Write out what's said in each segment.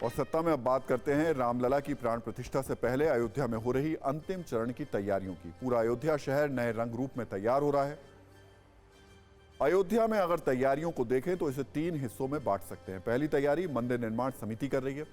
और सत्ता में अब बात करते हैं रामलला की प्राण प्रतिष्ठा से पहले अयोध्या में हो रही अंतिम चरण की तैयारियों की। पूरा अयोध्या शहर नए रंग रूप में तैयार हो रहा है। अयोध्या में अगर तैयारियों को देखें तो इसे 3 हिस्सों में बांट सकते हैं। पहली तैयारी मंदिर निर्माण समिति कर रही है।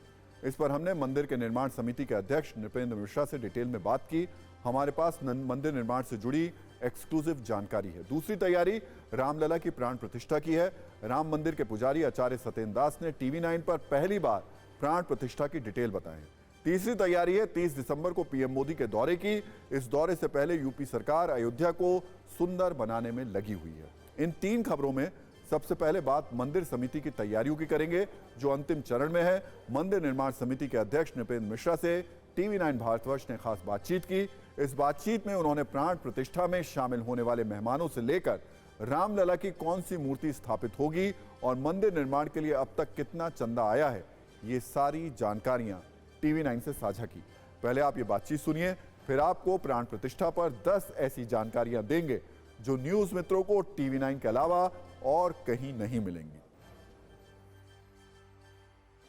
इस पर हमने मंदिर के निर्माण समिति के अध्यक्ष नृपेंद्र मिश्रा से डिटेल में बात की। हमारे पास मंदिर निर्माण से जुड़ी एक्सक्लूसिव जानकारी है। दूसरी तैयारी रामलला की प्राण प्रतिष्ठा की है। राम मंदिर के पुजारी आचार्य सत्येंद्र दास ने टीवी 9 पर पहली बार प्राण प्रतिष्ठा की डिटेल बताई है। तीसरी तैयारी है 30 दिसंबर को पीएम मोदी के दौरे की। इस दौरे से पहले यूपी सरकार अयोध्या को सुंदर बनाने में लगी हुई है। इन 3 खबरों में सबसे पहले बात मंदिर समिति की तैयारियों की करेंगे, जो अंतिम चरण में है। मंदिर निर्माण समिति के अध्यक्ष नृपेंद्र मिश्रा से टीवी 9 भारतवर्ष ने खास बातचीत की। इस बातचीत में उन्होंने प्राण प्रतिष्ठा में शामिल होने वाले मेहमानों से लेकर रामलला की कौन सी मूर्ति स्थापित होगी और मंदिर निर्माण के लिए अब तक कितना चंदा आया है, ये सारी जानकारियां टीवी 9 से साझा की। पहले आप ये बातचीत सुनिए, फिर आपको प्राण प्रतिष्ठा पर 10 ऐसी जानकारियां देंगे जो न्यूज मित्रों को टीवी 9 के अलावा और कहीं नहीं मिलेंगी।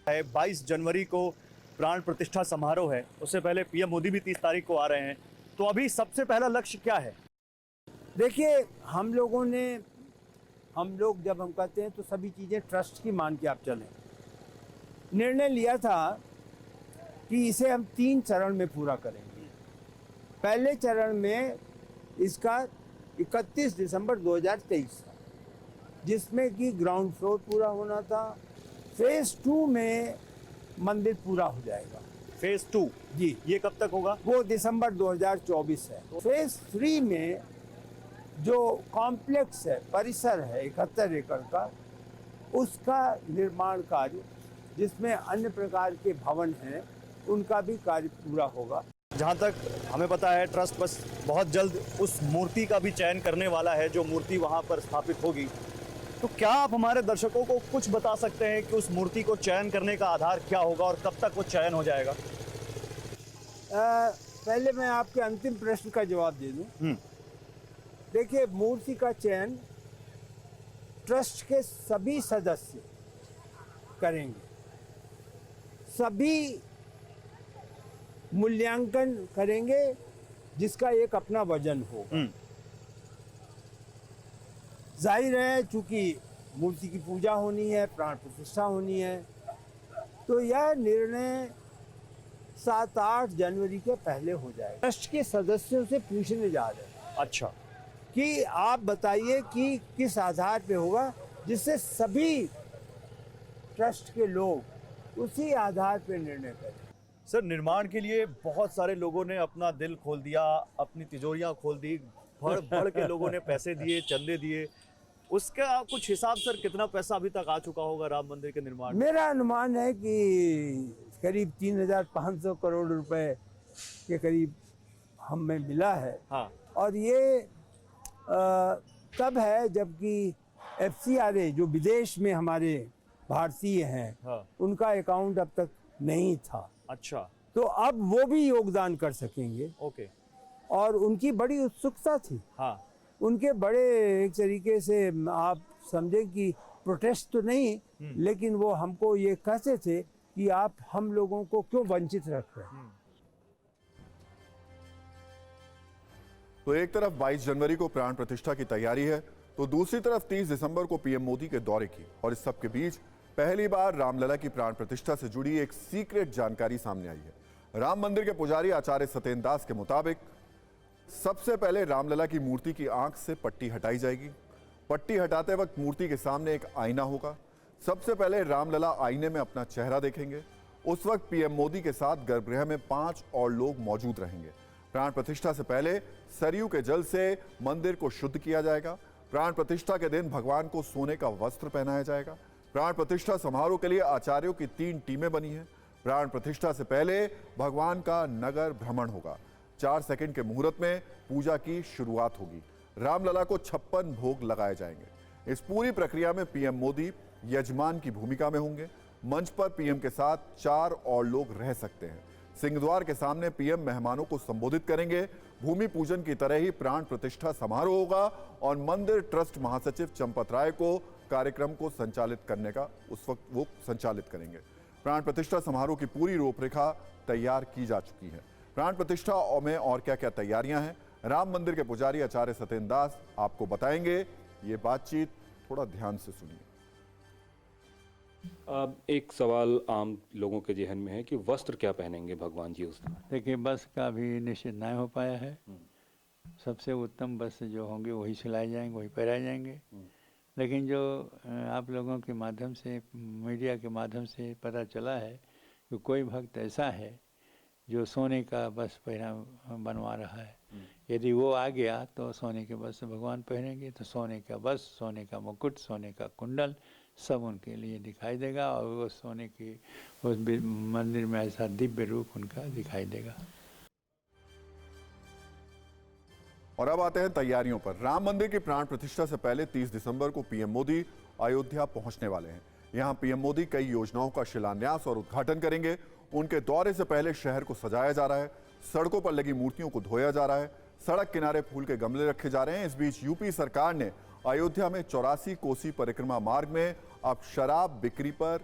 22 जनवरी को प्राण प्रतिष्ठा समारोह है। उससे पहले पीएम मोदी भी 30 तारीख को आ रहे हैं, तो अभी सबसे पहला लक्ष्य क्या है? देखिए, हम लोग जब हम कहते हैं तो सभी चीज़ें ट्रस्ट की मान के आप चलें। निर्णय लिया था कि इसे हम 3 चरण में पूरा करेंगे। पहले चरण में इसका 31 दिसंबर 2023 था, जिसमें कि ग्राउंड फ्लोर पूरा होना था। फेज 2 में मंदिर पूरा हो जाएगा। फेज 2 जी, ये कब तक होगा? वो दिसंबर 2024 है। फेज 3 में जो कॉम्प्लेक्स है, परिसर है 71 एकड़ का, उसका निर्माण कार्य, जिसमें अन्य प्रकार के भवन हैं, उनका भी कार्य पूरा होगा। जहाँ तक हमें पता है, ट्रस्ट बस बहुत जल्द उस मूर्ति का भी चयन करने वाला है जो मूर्ति वहाँ पर स्थापित होगी। तो क्या आप हमारे दर्शकों को कुछ बता सकते हैं कि उस मूर्ति को चयन करने का आधार क्या होगा और कब तक वो चयन हो जाएगा? पहले मैं आपके अंतिम प्रश्न का जवाब दे दूं। देखिए, मूर्ति का चयन ट्रस्ट के सभी सदस्य करेंगे। सभी मूल्यांकन करेंगे, जिसका एक अपना वजन होगा। जाहिर है, चूंकि मूर्ति की पूजा होनी है, प्राण प्रतिष्ठा होनी है, तो यह निर्णय 7-8 जनवरी के पहले हो जाएगा। ट्रस्ट के सदस्यों से पूछने जा रहे हैं। अच्छा, कि आप बताइए कि किस आधार पे होगा, जिससे सभी ट्रस्ट के लोग उसी आधार पे निर्णय करें। सर, निर्माण के लिए बहुत सारे लोगों ने अपना दिल खोल दिया, अपनी तिजोरियां खोल दी, भर भर के लोगों ने पैसे दिए, चंदे दिए। उसका कुछ हिसाब सर, कितना पैसा अभी तक आ चुका होगा राम मंदिर के निर्माण? मेरा अनुमान है कि करीब 3500 करोड़ रुपए के करीब हमें मिला है। हाँ। और ये तब है जबकि FCRA, जो विदेश में हमारे भारतीय हैं, हाँ। उनका अकाउंट अब तक नहीं था। अच्छा, तो अब वो भी योगदान कर सकेंगे। ओके। और उनकी बड़ी उत्सुकता थी। हाँ। उनके बड़े, एक तरीके से आप समझें कि प्रोटेस्ट तो नहीं, लेकिन वो हमको ये कहते थे कि आप हम लोगों को क्यों वंचित रख रहे हैं। तो एक तरफ 22 जनवरी को प्राण प्रतिष्ठा की तैयारी है, तो दूसरी तरफ 30 दिसंबर को पीएम मोदी के दौरे की। और इस सब के बीच पहली बार रामलला की प्राण प्रतिष्ठा से जुड़ी एक सीक्रेट जानकारी सामने आई है। राम मंदिर के पुजारी आचार्य सत्येंद्र दास के मुताबिक सबसे पहले रामलला की मूर्ति की आंख से पट्टी हटाई जाएगी। पट्टी हटाते वक्त मूर्ति के सामने एक आईना होगा। सबसे पहले रामलला आईने में अपना चेहरा देखेंगे। उस वक्त पीएम मोदी के साथ गर्भगृह में 5 और लोग मौजूद रहेंगे। प्राण प्रतिष्ठा से पहले सरयू के जल से मंदिर को शुद्ध किया जाएगा। प्राण प्रतिष्ठा के दिन भगवान को सोने का वस्त्र पहनाया जाएगा। प्राण प्रतिष्ठा समारोह के लिए आचार्यों की 3 टीमें बनी हैं। प्राण प्रतिष्ठा से पहले भगवान का नगर भ्रमण होगा। 4 सेकंड के मुहूर्त में पूजा की शुरुआत होगी। रामलला को 56 भोग लगाए जाएंगे। इस पूरी प्रक्रिया में पीएम मोदी यजमान की भूमिका में होंगे। मंच पर पीएम के साथ 4 और लोग रह सकते हैं। सिंहद्वार के सामने पीएम मेहमानों को संबोधित करेंगे। भूमि पूजन की तरह ही प्राण प्रतिष्ठा समारोह होगा और मंदिर ट्रस्ट महासचिव चंपत राय को कार्यक्रम को संचालित करने का उस वक्त वो संचालित करेंगे। प्राण प्रतिष्ठा समारोह की पूरी रूपरेखा तैयार की जा चुकी है। प्राण प्रतिष्ठा में और क्या क्या तैयारियां हैं, राम मंदिर के पुजारी आचार्य सत्येंद्र दास आपको बताएंगे। ये बातचीत थोड़ा ध्यान से सुनिए। अब एक सवाल आम लोगों के जहन में है कि वस्त्र क्या पहनेंगे भगवान जी उस दिन? देखिए, बस का भी निश्चित नहीं हो पाया है। सबसे उत्तम वस्त्र जो होंगे वही सिलाए जाएंगे, वही पहनाए जाएंगे। लेकिन जो आप लोगों के माध्यम से, मीडिया के माध्यम से पता चला है कि कोई भक्त ऐसा है जो सोने का वस्त्र पहना बनवा रहा है। यदि वो आ गया तो सोने के वस्त्र भगवान पहनेंगे, तो सोने का वस्त्र, सोने का मुकुट, सोने का कुंडल सब उनके लिए दिखाई देगा और वो सोने की उस मंदिर में ऐसा दिव्य रूप उनका दिखाई देगा। और अब आते हैं तैयारियों पर। राम मंदिर की प्राण प्रतिष्ठा से पहले 30 दिसंबर को पीएम मोदी अयोध्या पहुंचने वाले हैं। यहां पीएम मोदी कई योजनाओं का शिलान्यास और उद्घाटन करेंगे। उनके दौरे से पहले शहर को सजाया जा रहा है, सड़कों पर लगी मूर्तियों को धोया जा रहा है, सड़क किनारे फूल के गमले रखे जा रहे हैं। इस बीच यूपी सरकार ने अयोध्या में 84 कोसी परिक्रमा मार्ग में अब शराब बिक्री पर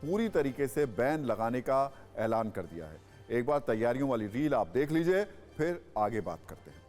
पूरी तरीके से बैन लगाने का ऐलान कर दिया है। एक बार तैयारियों वाली रील आप देख लीजिए, फिर आगे बात करते हैं।